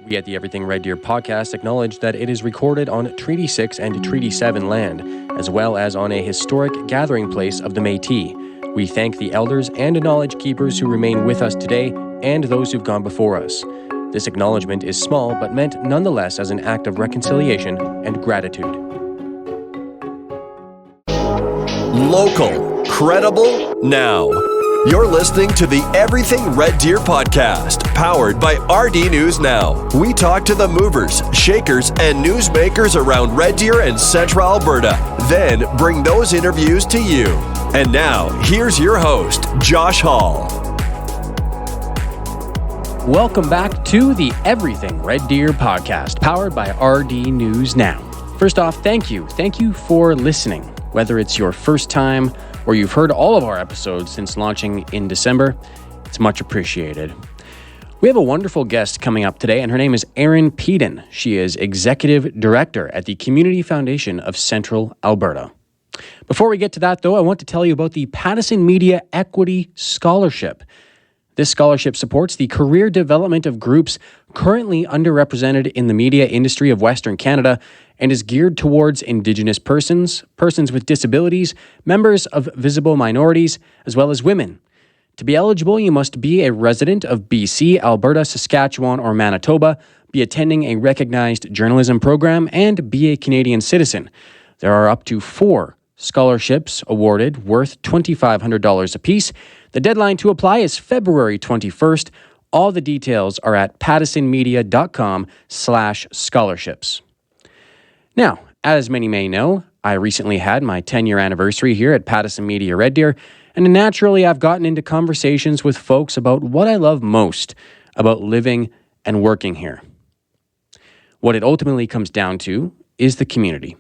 We at the Everything Red Deer podcast acknowledge that it is recorded on Treaty 6 and Treaty 7 land, as well as on a historic gathering place of the Métis. We thank the elders and knowledge keepers who remain with us today and those who've gone before us. This acknowledgement is small, but meant nonetheless as an act of reconciliation and gratitude. Local, credible, now. You're listening to the Everything Red Deer podcast, powered by rdnewsNOW. We talk to the movers, shakers, and newsmakers around Red Deer and Central Alberta, then bring those interviews to you. And now, here's your host, Josh Hall. Welcome back to the Everything Red Deer podcast, powered by rdnewsNOW. First off, thank you. Thank you for listening. Whether it's your first time or you've heard all of our episodes since launching in December, it's much appreciated. We have a wonderful guest coming up today, and her name is Erin Peden. She is Executive Director at the Community Foundation of Central Alberta. Before we get to that, though, I want to tell you about the Pattison Media Equity Scholarship. This scholarship supports the career development of groups currently underrepresented in the media industry of Western Canada and is geared towards Indigenous persons, persons with disabilities, members of visible minorities, as well as women. To be eligible, you must be a resident of BC, Alberta, Saskatchewan, or Manitoba, be attending a recognized journalism program, and be a Canadian citizen. There are up to 4 scholarships awarded worth $2,500 apiece. The deadline to apply is February 21st. All the details are at pattisonmedia.com/scholarships. Now, as many may know, I recently had my 10-year anniversary here at Pattison Media Red Deer, and naturally I've gotten into conversations with folks about what I love most about living and working here. What it ultimately comes down to is the community.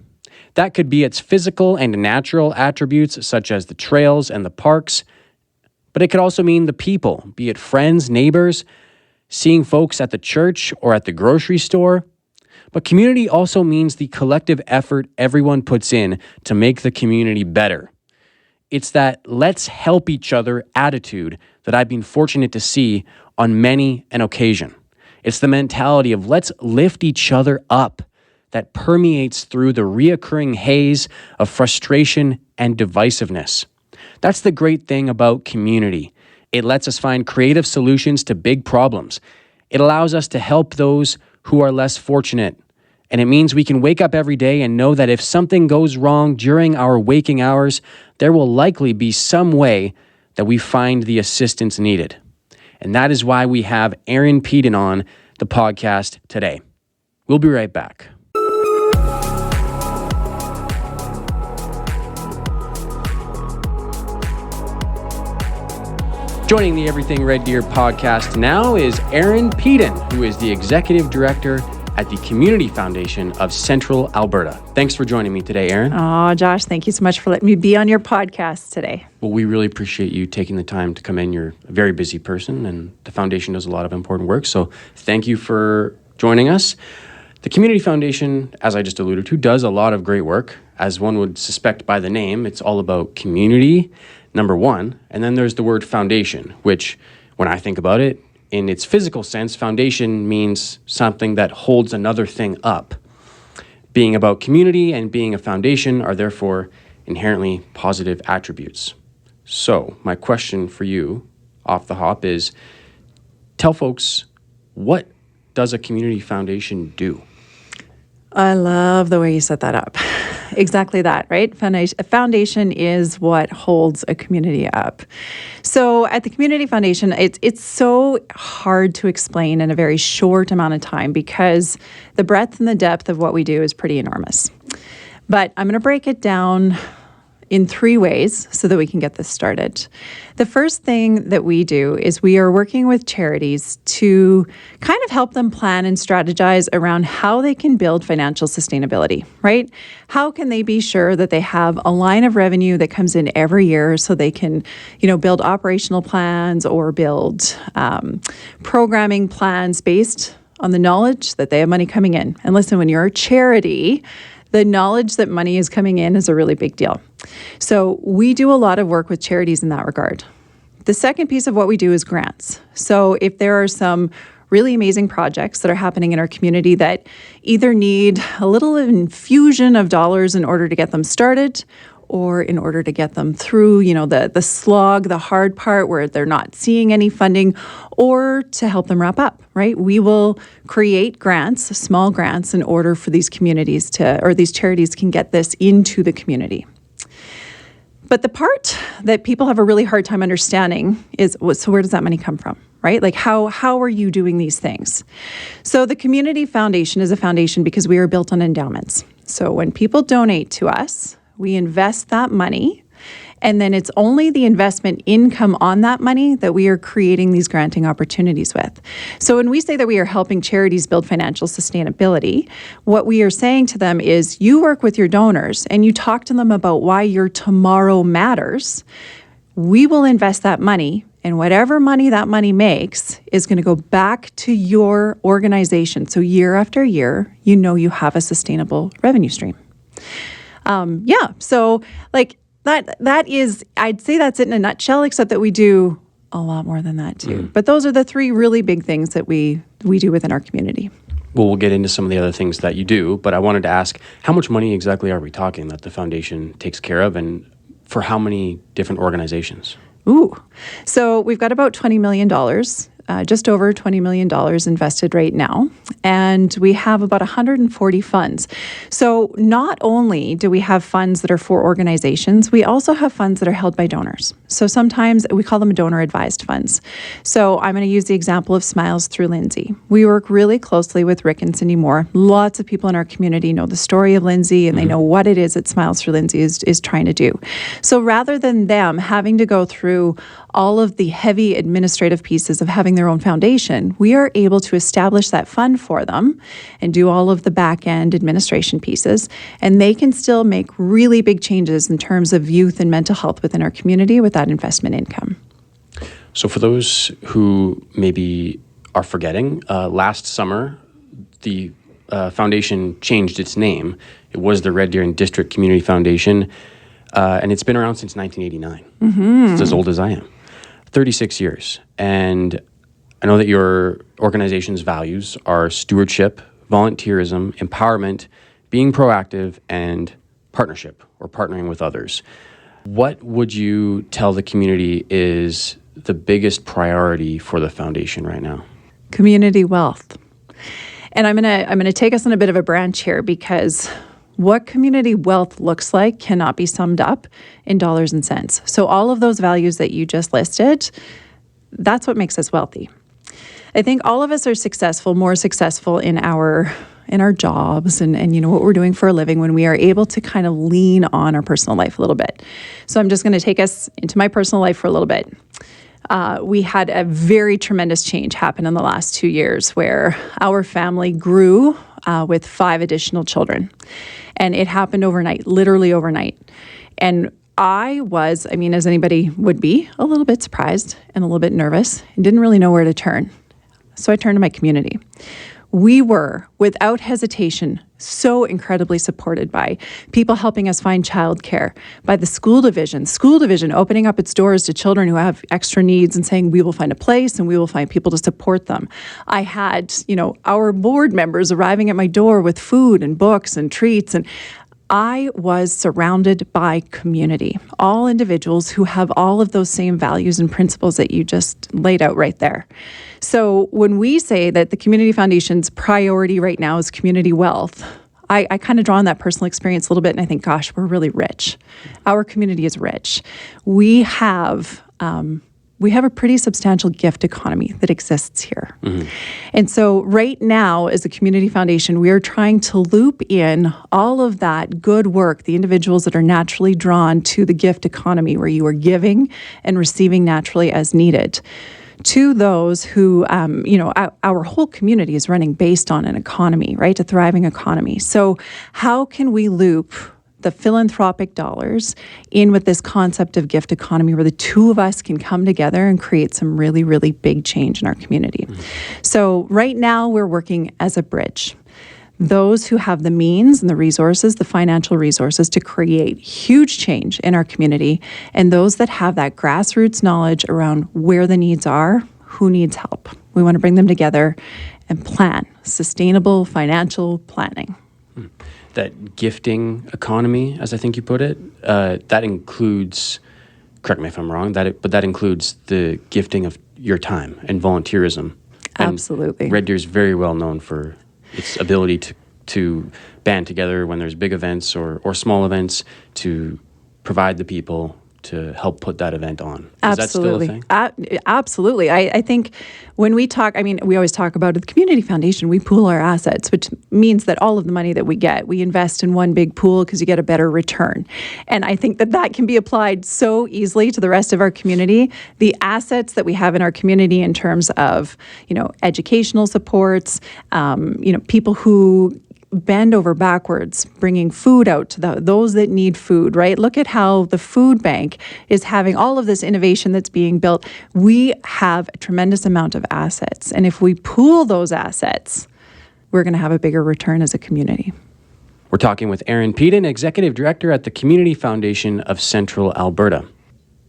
That could be its physical and natural attributes, such as the trails and the parks, but it could also mean the people, be it friends, neighbors, seeing folks at the church or at the grocery store. But community also means the collective effort everyone puts in to make the community better. It's that let's help each other attitude that I've been fortunate to see on many an occasion. It's the mentality of let's lift each other up that permeates through the reoccurring haze of frustration and divisiveness. That's the great thing about community. It lets us find creative solutions to big problems. It allows us to help those who are less fortunate. And it means we can wake up every day and know that if something goes wrong during our waking hours, there will likely be some way that we find the assistance needed. And that is why we have Erin Peden on the podcast today. We'll be right back. Joining the Everything Red Deer podcast now is Erin Peden, who is the Executive Director at the Community Foundation of Central Alberta. Thanks for joining me today, Erin. Oh, Josh, thank you so much for letting me be on your podcast today. Well, we really appreciate you taking the time to come in. You're a very busy person, and the foundation does a lot of important work, so thank you for joining us. The Community Foundation, as I just alluded to, does a lot of great work. As one would suspect by the name, it's all about community, number one, and then there's the word foundation, which, when I think about it, in its physical sense, foundation means something that holds another thing up. Being about community and being a foundation are therefore inherently positive attributes. So, my question for you off the hop is, tell folks, what does a community foundation do? I love the way you set that up. Exactly that, right? A foundation is what holds a community up. So at the Community Foundation, it's so hard to explain in a very short amount of time because the breadth and the depth of what we do is pretty enormous. But I'm going to break it down in 3 ways so that we can get this started. The first thing that we do is we are working with charities to kind of help them plan and strategize around how they can build financial sustainability, right? How can they be sure that they have a line of revenue that comes in every year so they can, build operational plans or build programming plans based on the knowledge that they have money coming in. And listen, when you're a charity, the knowledge that money is coming in is a really big deal. So we do a lot of work with charities in that regard. The second piece of what we do is grants. So if there are some really amazing projects that are happening in our community that either need a little infusion of dollars in order to get them started, or in order to get them through, the slog, the hard part where they're not seeing any funding, or to help them wrap up, right? We will create grants, small grants, in order for these communities or these charities can get this into the community. But the part that people have a really hard time understanding is, so where does that money come from, right? Like how are you doing these things? So the Community Foundation is a foundation because we are built on endowments. So when people donate to us, we invest that money, and then it's only the investment income on that money that we are creating these granting opportunities with. So when we say that we are helping charities build financial sustainability, what we are saying to them is you work with your donors and you talk to them about why your tomorrow matters. We will invest that money, and whatever money that money makes is going to go back to your organization. So year after year, you have a sustainable revenue stream. So like that is, I'd say that's it in a nutshell, except that we do a lot more than that too. But those are the three really big things that we do within our community. Well, we'll get into some of the other things that you do, but I wanted to ask, how much money exactly are we talking that the foundation takes care of, and for how many different organizations? So we've got about $20 million, just over $20 million invested right now. And we have about 140 funds. So not only do we have funds that are for organizations, we also have funds that are held by donors. So sometimes we call them donor advised funds. So I'm going to use the example of Smiles Through Lindsay. We work really closely with Rick and Cindy Moore. Lots of people in our community know the story of Lindsay, and they know what it is that Smiles Through Lindsay is trying to do. So rather than them having to go through all of the heavy administrative pieces of having their own foundation, we are able to establish that fund for them and do all of the back end administration pieces. And they can still make really big changes in terms of youth and mental health within our community with that investment income. So for those who maybe are forgetting, last summer, the foundation changed its name. It was the Red Deer and District Community Foundation, and it's been around since 1989. It's as old as I am. 36 years. And I know that your organization's values are stewardship, volunteerism, empowerment, being proactive, and partnership, or partnering with others. What would you tell the community is the biggest priority for the foundation right now? Community wealth. And I'm gonna take us on a bit of a branch here, because what community wealth looks like cannot be summed up in dollars and cents. So all of those values that you just listed, that's what makes us wealthy. I think all of us are more successful in our jobs and what we're doing for a living when we are able to kind of lean on our personal life a little bit. So I'm just going to take us into my personal life for a little bit. We had a very tremendous change happen in the last 2 years where our family grew with 5 additional children. And it happened overnight, literally overnight. And I was, as anybody would be, a little bit surprised and a little bit nervous and didn't really know where to turn. So I turned to my community. We were, without hesitation, so incredibly supported by people helping us find childcare, by the school division opening up its doors to children who have extra needs and saying, we will find a place and we will find people to support them. I had, our board members arriving at my door with food and books and treats, and I was surrounded by community, all individuals who have all of those same values and principles that you just laid out right there. So when we say that the Community Foundation's priority right now is community wealth, I kind of draw on that personal experience a little bit, and I think, gosh, we're really rich. Our community is rich. We have a pretty substantial gift economy that exists here. And so right now, as a community foundation, we are trying to loop in all of that good work, the individuals that are naturally drawn to the gift economy, where you are giving and receiving naturally as needed, to those who, our whole community is running based on an economy, right? A thriving economy. So how can we loop the philanthropic dollars in with this concept of gift economy, where the two of us can come together and create some really, really big change in our community? So right now we're working as a bridge. Those who have the means and the resources, the financial resources to create huge change in our community, and those that have that grassroots knowledge around where the needs are, who needs help. We want to bring them together and plan sustainable financial planning. That gifting economy, as I think you put it, that includes, correct me if I'm wrong, but that includes the gifting of your time and volunteerism. And Absolutely. Red Deer is very well known for its ability to band together when there's big events or small events to provide the people to help put that event on. Is that still a thing? Absolutely. I think when we talk, we always talk about at the Community Foundation, we pool our assets, which means that all of the money that we get, we invest in one big pool because you get a better return. And I think that can be applied so easily to the rest of our community. The assets that we have in our community in terms of, educational supports, people who bend over backwards, bringing food out to those that need food, right? Look at how the food bank is having all of this innovation that's being built. We have a tremendous amount of assets. And if we pool those assets, we're going to have a bigger return as a community. We're talking with Erin Peden, Executive Director at the Community Foundation of Central Alberta.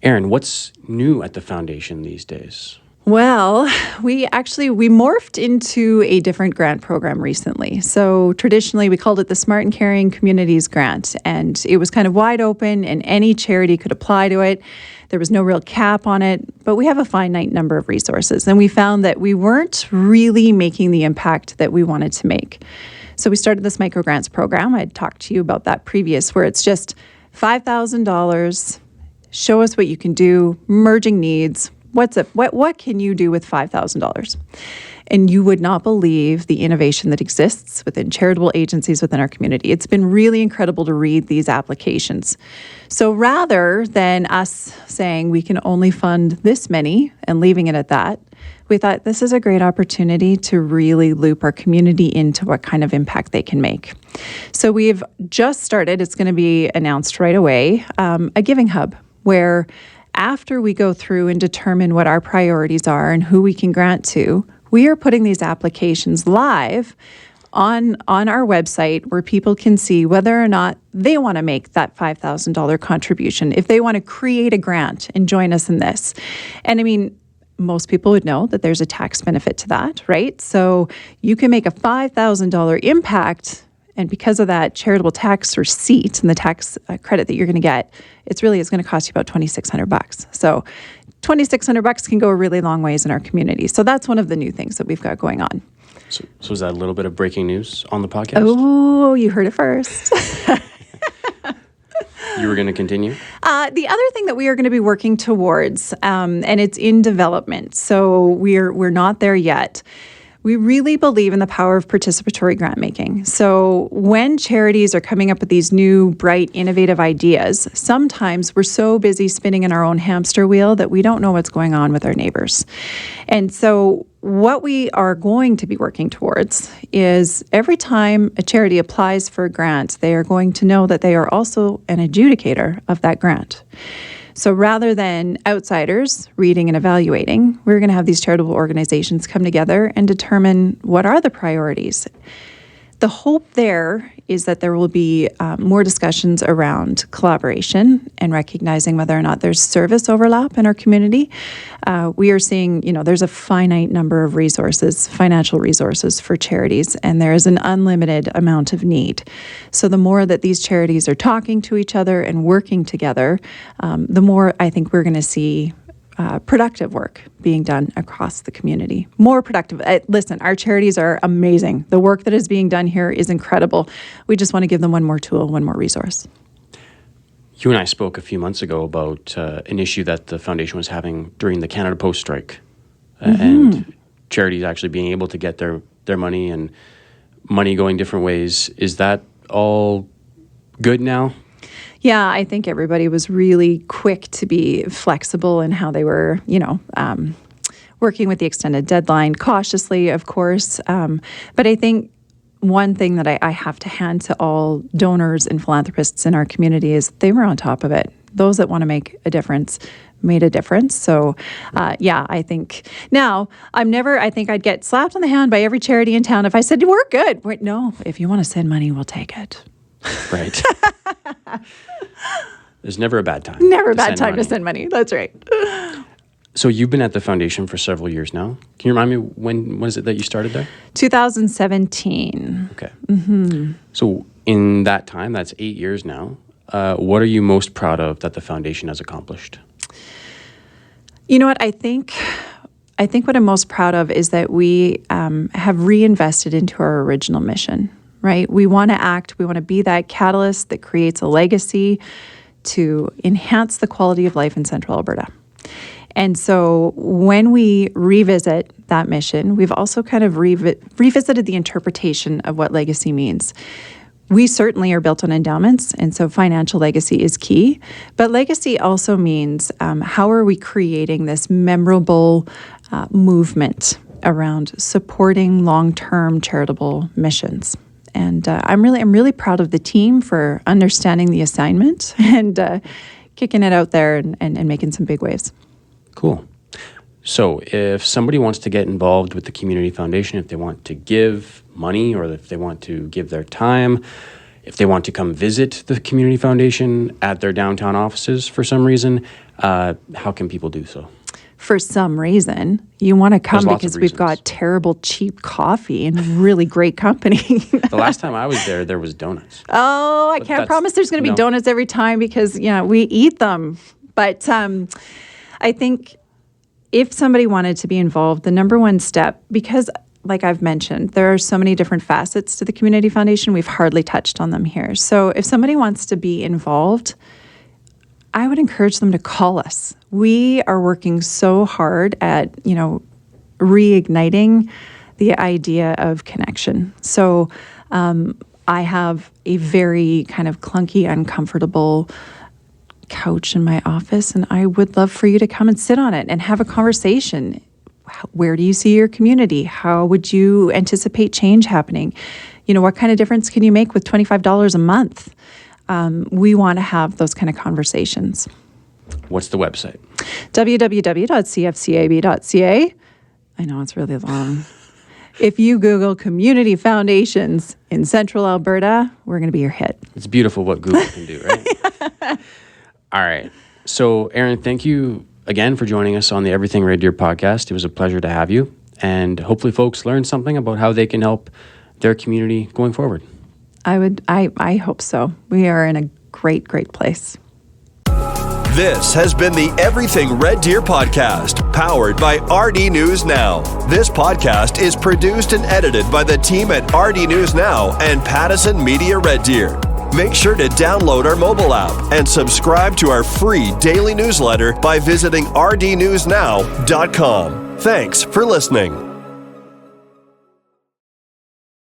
Erin, what's new at the foundation these days? Well, we morphed into a different grant program recently. So traditionally, we called it the Smart and Caring Communities Grant, and it was kind of wide open and any charity could apply to it. There was no real cap on it, but we have a finite number of resources, and we found that we weren't really making the impact that we wanted to make. So we started this microgrants program. I talked to you about that previous, where it's just $5,000, show us what you can do, merging needs. What can you do with $5,000? And you would not believe the innovation that exists within charitable agencies within our community. It's been really incredible to read these applications. So rather than us saying we can only fund this many and leaving it at that, we thought this is a great opportunity to really loop our community into what kind of impact they can make. So we've just started, it's going to be announced right away, a giving hub where after we go through and determine what our priorities are and who we can grant to, we are putting these applications live on our website where people can see whether or not they want to make that $5,000 contribution, if they want to create a grant and join us in this. And most people would know that there's a tax benefit to that, right? So you can make a $5,000 impact, and because of that charitable tax receipt and the tax credit that you're going to get, it's going to cost you about $2,600. So $2,600 can go a really long ways in our community. So that's one of the new things that we've got going on. So is that a little bit of breaking news on the podcast? Oh, you heard it first. You were going to continue? The other thing that we are going to be working towards, and it's in development, so we're not there yet. We really believe in the power of participatory grant making. So when charities are coming up with these new, bright, innovative ideas, sometimes we're so busy spinning in our own hamster wheel that we don't know what's going on with our neighbors. And so what we are going to be working towards is every time a charity applies for a grant, they are going to know that they are also an adjudicator of that grant. So rather than outsiders reading and evaluating, we're going to have these charitable organizations come together and determine what are the priorities. The hope there is that there will be more discussions around collaboration and recognizing whether or not there's service overlap in our community. We are seeing, there's a finite number of resources, financial resources for charities, and there is an unlimited amount of need. So the more that these charities are talking to each other and working together, the more I think we're going to see productive work being done across the community. More productive. Listen, our charities are amazing. The work that is being done here is incredible. We just want to give them one more tool, one more resource. You and I spoke a few months ago about an issue that the foundation was having during the Canada Post strike, and charities actually being able to get their money and money going different ways. Is that all good now? Yeah, I think everybody was really quick to be flexible in how they were, working with the extended deadline cautiously, of course. But I think one thing that I have to hand to all donors and philanthropists in our community is they were on top of it. Those that want to make a difference made a difference. So, I think now I think I'd get slapped on the hand by every charity in town if I said, we're good. No, if you want to send money, we'll take it. Right. There's never a bad time. Never a bad time to send money. That's right. So you've been at the foundation for several years now. Can you remind me when is it that you started there? 2017. Okay. So in that time, that's 8 years now, what are you most proud of that the foundation has accomplished? You know what? I think what I'm most proud of is that we have reinvested into our original mission, right? We want to be that catalyst that creates a legacy to enhance the quality of life in Central Alberta. And so when we revisit that mission, we've also kind of revisited the interpretation of what legacy means. We certainly are built on endowments, and so financial legacy is key. But legacy also means how are we creating this memorable movement around supporting long-term charitable missions. And I'm really proud of the team for understanding the assignment and kicking it out there and making some big waves. Cool. So if somebody wants to get involved with the Community Foundation, if they want to give money or if they want to give their time, if they want to come visit the Community Foundation at their downtown offices for some reason, how can people do so? For some reason, you want to come because we've reasons. Got terrible, cheap coffee and really great company. The last time I was there was donuts. Oh, I can't promise there's going to be donuts every time because, we eat them. But I think if somebody wanted to be involved, the number one step, because like I've mentioned, there are so many different facets to the Community Foundation, we've hardly touched on them here. So if somebody wants to be involved, I would encourage them to call us. We are working so hard at, reigniting the idea of connection. So I have a very kind of clunky, uncomfortable couch in my office, and I would love for you to come and sit on it and have a conversation. Where do you see your community? How would you anticipate change happening? What kind of difference can you make with $25 a month? We want to have those kind of conversations. What's the website? www.cfcab.ca. I know it's really long. If you Google Community Foundations in Central Alberta, we're going to be your hit. It's beautiful what Google can do, right? All right. So, Erin, thank you again for joining us on the Everything Red Deer podcast. It was a pleasure to have you. And hopefully folks learned something about how they can help their community going forward. I hope so. We are in a great place. This has been the Everything Red Deer podcast, powered by rdnewsNOW. This podcast is produced and edited by the team at rdnewsNOW and Pattison Media Red Deer. Make sure to download our mobile app and subscribe to our free daily newsletter by visiting rdnewsnow.com. Thanks for listening.